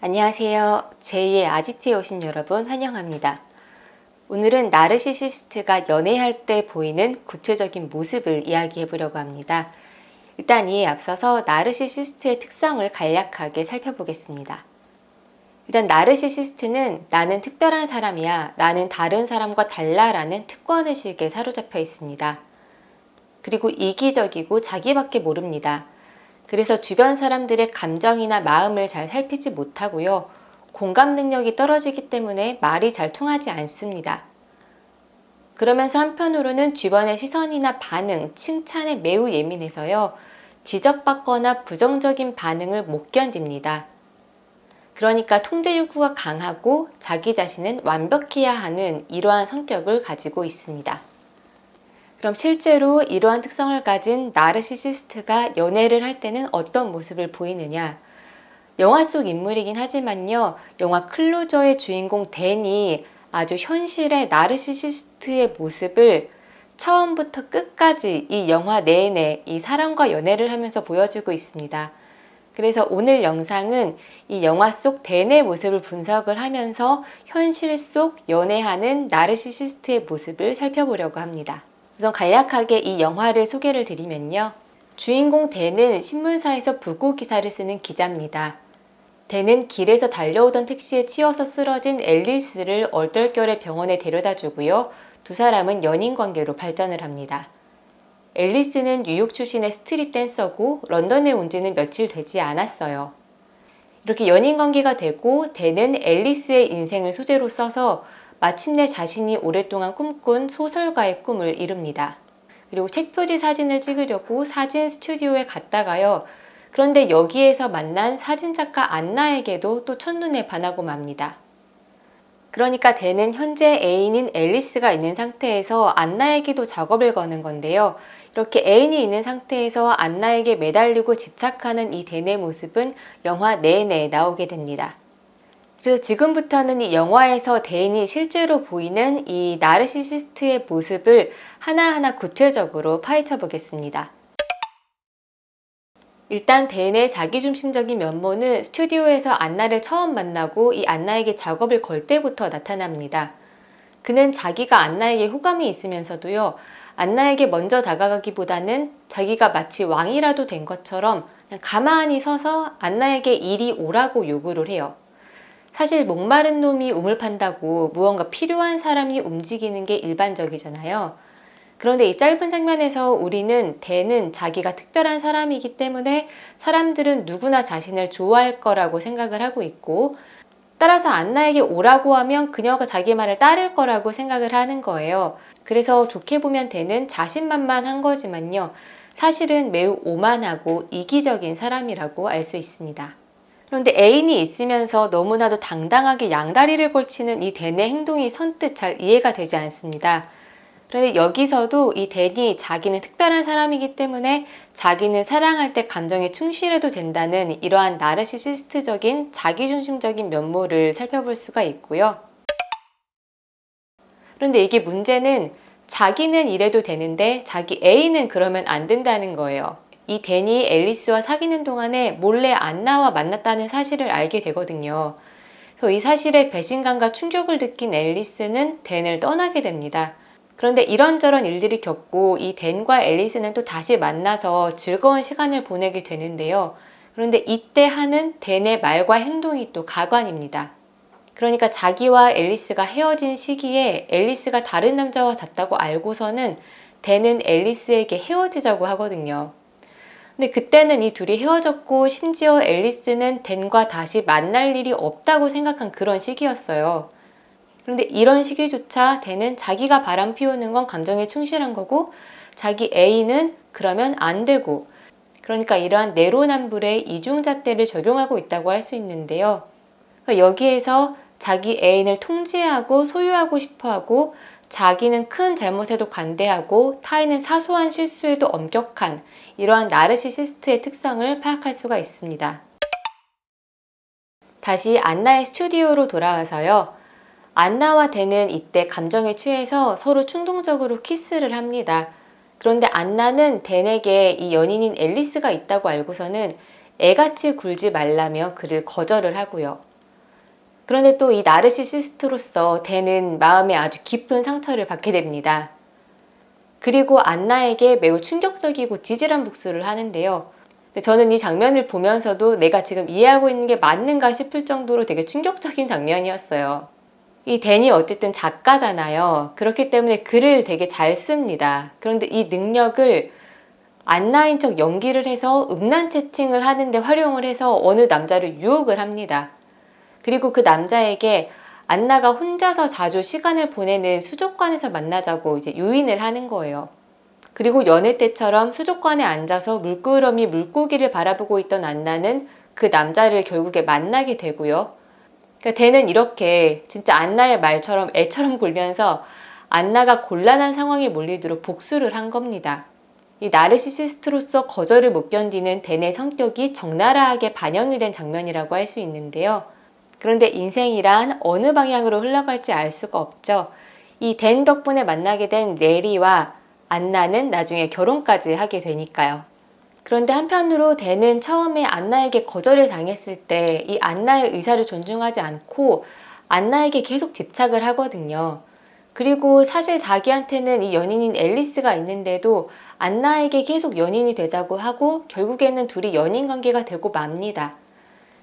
안녕하세요. 제2의 아지트에 오신 여러분 환영합니다. 오늘은 나르시시스트가 연애할 때 보이는 구체적인 모습을 이야기해 보려고 합니다. 일단 이에 앞서서 나르시시스트의 특성을 간략하게 살펴보겠습니다. 일단 나르시시스트는 나는 특별한 사람이야, 나는 다른 사람과 달라라는 특권의식에 사로잡혀 있습니다. 그리고 이기적이고 자기밖에 모릅니다. 그래서 주변 사람들의 감정이나 마음을 잘 살피지 못하고요. 공감 능력이 떨어지기 때문에 말이 잘 통하지 않습니다. 그러면서 한편으로는 주변의 시선이나 반응, 칭찬에 매우 예민해서요. 지적받거나 부정적인 반응을 못 견딥니다. 그러니까 통제 욕구가 강하고 자기 자신은 완벽해야 하는 이러한 성격을 가지고 있습니다. 그럼 실제로 이러한 특성을 가진 나르시시스트가 연애를 할 때는 어떤 모습을 보이느냐? 영화 속 인물이긴 하지만요. 영화 클로저의 주인공 댄이 아주 현실의 나르시시스트의 모습을 처음부터 끝까지 이 영화 내내 이 사람과 연애를 하면서 보여주고 있습니다. 그래서 오늘 영상은 이 영화 속 댄의 모습을 분석을 하면서 현실 속 연애하는 나르시시스트의 모습을 살펴보려고 합니다. 우선 간략하게 이 영화를 소개를 드리면요. 주인공 댄은 신문사에서 부고 기사를 쓰는 기자입니다. 댄은 길에서 달려오던 택시에 치여서 쓰러진 앨리스를 얼떨결에 병원에 데려다 주고요. 두 사람은 연인 관계로 발전을 합니다. 앨리스는 뉴욕 출신의 스트릿 댄서고 런던에 온 지는 며칠 되지 않았어요. 이렇게 연인 관계가 되고 댄은 앨리스의 인생을 소재로 써서 마침내 자신이 오랫동안 꿈꾼 소설가의 꿈을 이룹니다. 그리고 책 표지 사진을 찍으려고 사진 스튜디오에 갔다가요. 그런데 여기에서 만난 사진작가 안나에게도 또 첫눈에 반하고 맙니다. 그러니까 댄은 현재 애인인 앨리스가 있는 상태에서 안나에게도 작업을 거는 건데요. 이렇게 애인이 있는 상태에서 안나에게 매달리고 집착하는 이 댄의 모습은 영화 내내 나오게 됩니다. 그래서 지금부터는 이 영화에서 댄이 실제로 보이는 이 나르시시스트의 모습을 하나하나 구체적으로 파헤쳐 보겠습니다. 일단 댄의 자기중심적인 면모는 스튜디오에서 안나를 처음 만나고 이 안나에게 작업을 걸 때부터 나타납니다. 그는 자기가 안나에게 호감이 있으면서도요. 안나에게 먼저 다가가기보다는 자기가 마치 왕이라도 된 것처럼 그냥 가만히 서서 안나에게 이리 오라고 요구를 해요. 사실 목마른 놈이 우물 판다고 무언가 필요한 사람이 움직이는 게 일반적이잖아요. 그런데 이 짧은 장면에서 우리는 댄은 자기가 특별한 사람이기 때문에 사람들은 누구나 자신을 좋아할 거라고 생각을 하고 있고, 따라서 안나에게 오라고 하면 그녀가 자기 말을 따를 거라고 생각을 하는 거예요. 그래서 좋게 보면 댄은 자신만만한 거지만요. 사실은 매우 오만하고 이기적인 사람이라고 알 수 있습니다. 그런데 애인이 있으면서 너무나도 당당하게 양다리를 걸치는 이 댄의 행동이 선뜻 잘 이해가 되지 않습니다. 그런데 여기서도 이 댄이 자기는 특별한 사람이기 때문에 자기는 사랑할 때 감정에 충실해도 된다는 이러한 나르시시스트적인 자기중심적인 면모를 살펴볼 수가 있고요. 그런데 이게 문제는 자기는 이래도 되는데 자기 애인은 그러면 안 된다는 거예요. 이 댄이 앨리스와 사귀는 동안에 몰래 안나와 만났다는 사실을 알게 되거든요. 그래서 이 사실에 배신감과 충격을 느낀 앨리스는 댄을 떠나게 됩니다. 그런데 이런저런 일들이 겪고 이 댄과 앨리스는 또 다시 만나서 즐거운 시간을 보내게 되는데요. 그런데 이때 하는 댄의 말과 행동이 또 가관입니다. 그러니까 자기와 앨리스가 헤어진 시기에 앨리스가 다른 남자와 잤다고 알고서는 댄은 앨리스에게 헤어지자고 하거든요. 근데 그때는 이 둘이 헤어졌고 심지어 앨리스는 댄과 다시 만날 일이 없다고 생각한 그런 시기였어요. 그런데 이런 시기조차 댄은 자기가 바람 피우는 건 감정에 충실한 거고 자기 애인은 그러면 안 되고, 그러니까 이러한 내로남불의 이중잣대를 적용하고 있다고 할 수 있는데요. 그러니까 여기에서 자기 애인을 통제하고 소유하고 싶어하고 자기는 큰 잘못에도 관대하고 타인은 사소한 실수에도 엄격한 이러한 나르시시스트의 특성을 파악할 수가 있습니다. 다시 안나의 스튜디오로 돌아와서요. 안나와 댄은 이때 감정에 취해서 서로 충동적으로 키스를 합니다. 그런데 안나는 댄에게 이 연인인 앨리스가 있다고 알고서는 애같이 굴지 말라며 그를 거절을 하고요. 그런데 또 이 나르시시스트로서 댄은 마음에 아주 깊은 상처를 받게 됩니다. 그리고 안나에게 매우 충격적이고 지질한 복수를 하는데요. 저는 이 장면을 보면서도 내가 지금 이해하고 있는 게 맞는가 싶을 정도로 되게 충격적인 장면이었어요. 이 댄이 어쨌든 작가잖아요. 그렇기 때문에 글을 되게 잘 씁니다. 그런데 이 능력을 안나인 척 연기를 해서 음란 채팅을 하는데 활용을 해서 어느 남자를 유혹을 합니다. 그리고 그 남자에게 안나가 혼자서 자주 시간을 보내는 수족관에서 만나자고 이제 유인을 하는 거예요. 그리고 연애 때처럼 수족관에 앉아서 물끄러미 물고기를 바라보고 있던 안나는 그 남자를 결국에 만나게 되고요. 그러니까 댄은 이렇게 진짜 안나의 말처럼 애처럼 굴면서 안나가 곤란한 상황에 몰리도록 복수를 한 겁니다. 이 나르시시스트로서 거절을 못 견디는 댄의 성격이 적나라하게 반영이 된 장면이라고 할 수 있는데요. 그런데 인생이란 어느 방향으로 흘러갈지 알 수가 없죠. 이 댄 덕분에 만나게 된 레리와 안나는 나중에 결혼까지 하게 되니까요. 그런데 한편으로 댄은 처음에 안나에게 거절을 당했을 때 이 안나의 의사를 존중하지 않고 안나에게 계속 집착을 하거든요. 그리고 사실 자기한테는 이 연인인 앨리스가 있는데도 안나에게 계속 연인이 되자고 하고 결국에는 둘이 연인 관계가 되고 맙니다.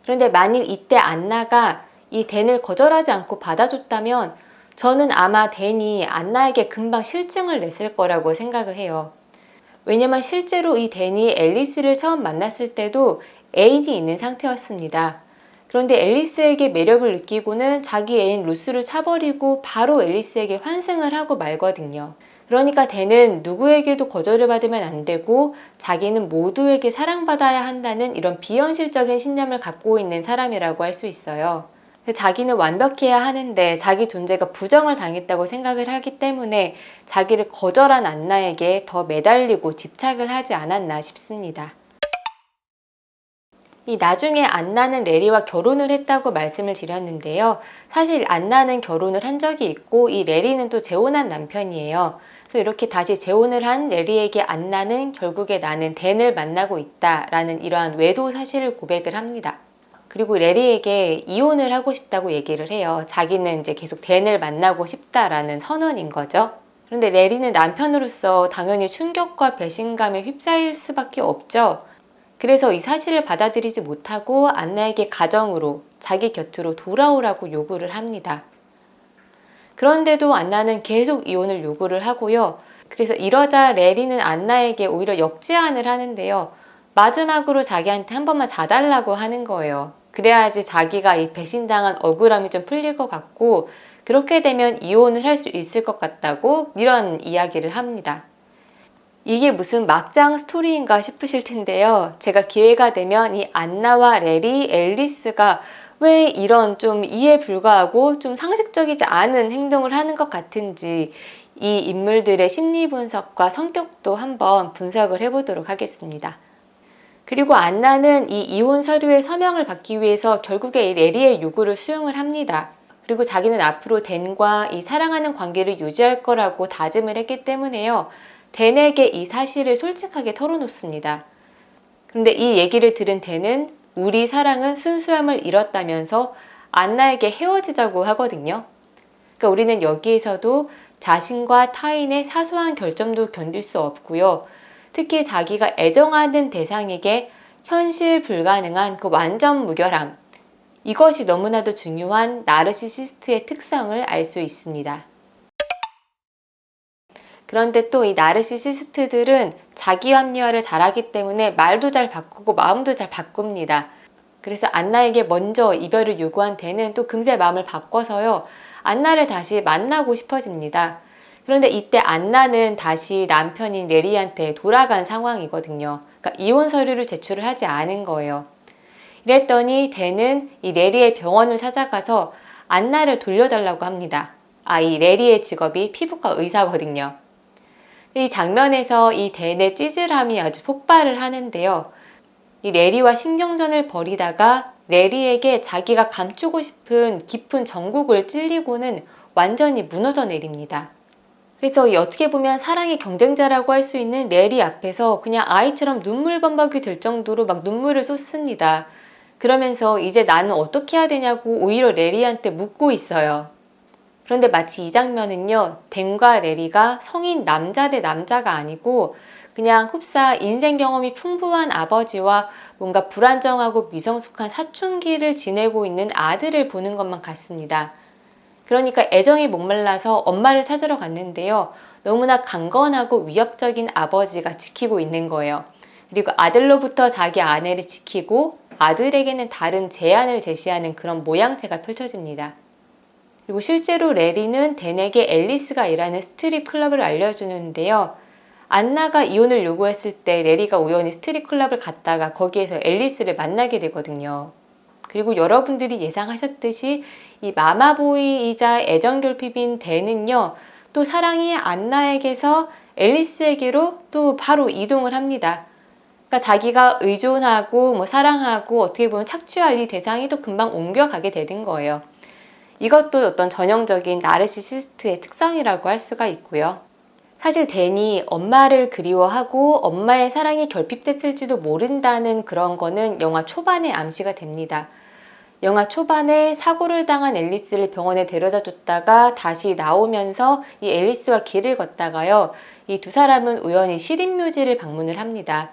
그런데 만일 이때 안나가 이 댄을 거절하지 않고 받아줬다면 저는 아마 댄이 안나에게 금방 실증을 냈을 거라고 생각을 해요. 왜냐면 실제로 이 댄이 앨리스를 처음 만났을 때도 애인이 있는 상태였습니다. 그런데 앨리스에게 매력을 느끼고는 자기 애인 루스를 차버리고 바로 앨리스에게 환승을 하고 말거든요. 그러니까 댄은 누구에게도 거절을 받으면 안 되고 자기는 모두에게 사랑받아야 한다는 이런 비현실적인 신념을 갖고 있는 사람이라고 할 수 있어요. 자기는 완벽해야 하는데 자기 존재가 부정을 당했다고 생각을 하기 때문에 자기를 거절한 안나에게 더 매달리고 집착을 하지 않았나 싶습니다. 이 나중에 안나는 레리와 결혼을 했다고 말씀을 드렸는데요. 사실 안나는 결혼을 한 적이 있고 이 레리는 또 재혼한 남편이에요. 그래서 이렇게 다시 재혼을 한 레리에게 안나는 결국에 나는 댄을 만나고 있다라는 이러한 외도 사실을 고백을 합니다. 그리고 레리에게 이혼을 하고 싶다고 얘기를 해요. 자기는 이제 계속 댄을 만나고 싶다라는 선언인 거죠. 그런데 레리는 남편으로서 당연히 충격과 배신감에 휩싸일 수밖에 없죠. 그래서 이 사실을 받아들이지 못하고 안나에게 가정으로 자기 곁으로 돌아오라고 요구를 합니다. 그런데도 안나는 계속 이혼을 요구를 하고요. 그래서 이러자 레리는 안나에게 오히려 역제안을 하는데요. 마지막으로 자기한테 한 번만 자달라고 하는 거예요. 그래야지 자기가 이 배신당한 억울함이 좀 풀릴 것 같고 그렇게 되면 이혼을 할 수 있을 것 같다고 이런 이야기를 합니다. 이게 무슨 막장 스토리인가 싶으실 텐데요. 제가 기회가 되면 이 안나와 레리, 앨리스가 왜 이런 좀 이해 불가하고 좀 상식적이지 않은 행동을 하는 것 같은지 이 인물들의 심리 분석과 성격도 한번 분석을 해보도록 하겠습니다. 그리고 안나는 이 이혼 서류에 서명을 받기 위해서 결국에 이 레리의 요구를 수용을 합니다. 그리고 자기는 앞으로 댄과 이 사랑하는 관계를 유지할 거라고 다짐을 했기 때문에요. 댄에게 이 사실을 솔직하게 털어놓습니다. 그런데 이 얘기를 들은 댄은 우리 사랑은 순수함을 잃었다면서 안나에게 헤어지자고 하거든요. 그러니까 우리는 여기에서도 자신과 타인의 사소한 결점도 견딜 수 없고요. 특히 자기가 애정하는 대상에게 현실 불가능한 그 완전 무결함, 이것이 너무나도 중요한 나르시시스트의 특성을 알 수 있습니다. 그런데 또 이 나르시시스트들은 자기 합리화를 잘하기 때문에 말도 잘 바꾸고 마음도 잘 바꿉니다. 그래서 안나에게 먼저 이별을 요구한 댄은 또 금세 마음을 바꿔서요. 안나를 다시 만나고 싶어집니다. 그런데 이때 안나는 다시 남편인 레리한테 돌아간 상황이거든요. 그러니까 이혼 서류를 제출을 하지 않은 거예요. 이랬더니 댄은 이 레리의 병원을 찾아가서 안나를 돌려달라고 합니다. 이 레리의 직업이 피부과 의사거든요. 이 장면에서 이 댄의 찌질함이 아주 폭발을 하는데요. 이 레리와 신경전을 벌이다가 레리에게 자기가 감추고 싶은 깊은 정곡을 찔리고는 완전히 무너져 내립니다. 그래서 어떻게 보면 사랑의 경쟁자라고 할 수 있는 레리 앞에서 그냥 아이처럼 눈물범벅이 될 정도로 막 눈물을 쏟습니다. 그러면서 이제 나는 어떻게 해야 되냐고 오히려 레리한테 묻고 있어요. 그런데 마치 이 장면은요, 댄과 레리가 성인 남자 대 남자가 아니고 그냥 흡사 인생 경험이 풍부한 아버지와 뭔가 불안정하고 미성숙한 사춘기를 지내고 있는 아들을 보는 것만 같습니다. 그러니까 애정이 목말라서 엄마를 찾으러 갔는데요. 너무나 강건하고 위협적인 아버지가 지키고 있는 거예요. 그리고 아들로부터 자기 아내를 지키고 아들에게는 다른 제안을 제시하는 그런 모양새가 펼쳐집니다. 그리고 실제로 레리는 댄에게 앨리스가 일하는 스트릿 클럽을 알려주는데요. 안나가 이혼을 요구했을 때 레리가 우연히 스트릿 클럽을 갔다가 거기에서 앨리스를 만나게 되거든요. 그리고 여러분들이 예상하셨듯이 이 마마보이이자 애정결핍인 댄은요, 또 사랑이 안나에게서 앨리스에게로 또 바로 이동을 합니다. 그러니까 자기가 의존하고 사랑하고 어떻게 보면 착취할 이 대상이 또 금방 옮겨가게 되는 거예요. 이것도 어떤 전형적인 나르시시스트의 특성이라고 할 수가 있고요. 사실 댄이 엄마를 그리워하고 엄마의 사랑이 결핍됐을지도 모른다는 그런 거는 영화 초반에 암시가 됩니다. 영화 초반에 사고를 당한 앨리스를 병원에 데려다 줬다가 다시 나오면서 이 앨리스와 길을 걷다가요, 이 두 사람은 우연히 시린묘지를 방문을 합니다.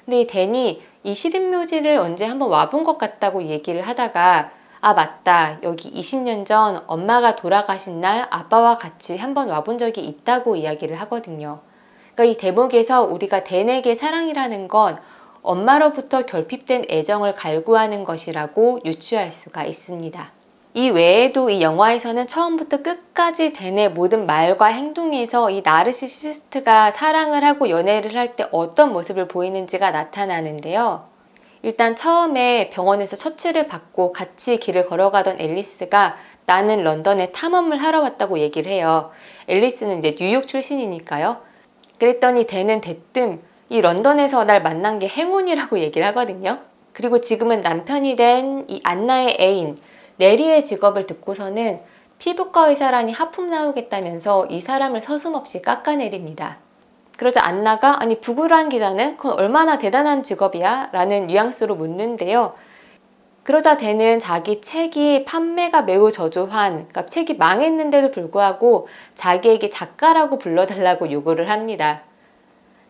근데 이 댄이 이 시린묘지를 언제 한번 와본 것 같다고 얘기를 하다가, 아 맞다, 여기 20년 전 엄마가 돌아가신 날 아빠와 같이 한번 와본 적이 있다고 이야기를 하거든요. 그러니까 이 대목에서 우리가 댄에게 사랑이라는 건 엄마로부터 결핍된 애정을 갈구하는 것이라고 유추할 수가 있습니다. 이 외에도 이 영화에서는 처음부터 끝까지 댄의 모든 말과 행동에서 이 나르시시스트가 사랑을 하고 연애를 할 때 어떤 모습을 보이는지가 나타나는데요. 일단 처음에 병원에서 처치를 받고 같이 길을 걸어가던 앨리스가 나는 런던에 탐험을 하러 왔다고 얘기를 해요. 앨리스는 이제 뉴욕 출신이니까요. 그랬더니 댄은 대뜸 이 런던에서 날 만난 게 행운이라고 얘기를 하거든요. 그리고 지금은 남편이 된 이 안나의 애인 레리의 직업을 듣고서는 피부과 의사라니 하품 나오겠다면서 이 사람을 서슴없이 깎아내립니다. 그러자 안나가 아니 부구란 기자는 그건 얼마나 대단한 직업이야? 라는 뉘앙스로 묻는데요. 그러자 댄은 자기 책이 판매가 매우 저조한, 그러니까 책이 망했는데도 불구하고 자기에게 작가라고 불러달라고 요구를 합니다.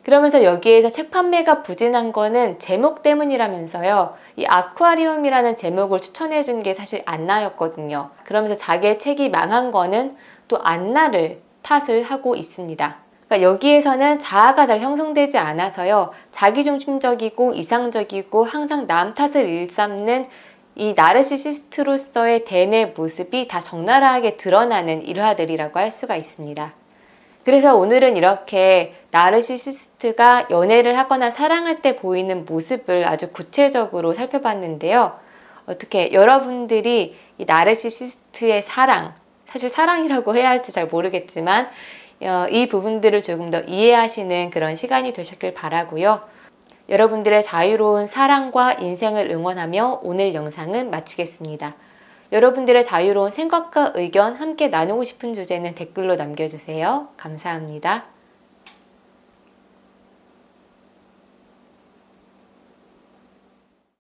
그러면서 여기에서 책 판매가 부진한 거는 제목 때문이라면서요. 이 아쿠아리움이라는 제목을 추천해 준 게 사실 안나였거든요. 그러면서 자기의 책이 망한 거는 또 안나를 탓을 하고 있습니다. 그러니까 여기에서는 자아가 잘 형성되지 않아서요. 자기중심적이고 이상적이고 항상 남 탓을 일삼는 이 나르시시스트로서의 댄의 모습이 다 적나라하게 드러나는 일화들이라고 할 수가 있습니다. 그래서 오늘은 이렇게 나르시시스트가 연애를 하거나 사랑할 때 보이는 모습을 아주 구체적으로 살펴봤는데요. 어떻게 여러분들이 이 나르시시스트의 사랑, 사실 사랑이라고 해야 할지 잘 모르겠지만 이 부분들을 조금 더 이해하시는 그런 시간이 되셨길 바라고요. 여러분들의 자유로운 사랑과 인생을 응원하며 오늘 영상은 마치겠습니다. 여러분들의 자유로운 생각과 의견 함께 나누고 싶은 주제는 댓글로 남겨주세요. 감사합니다.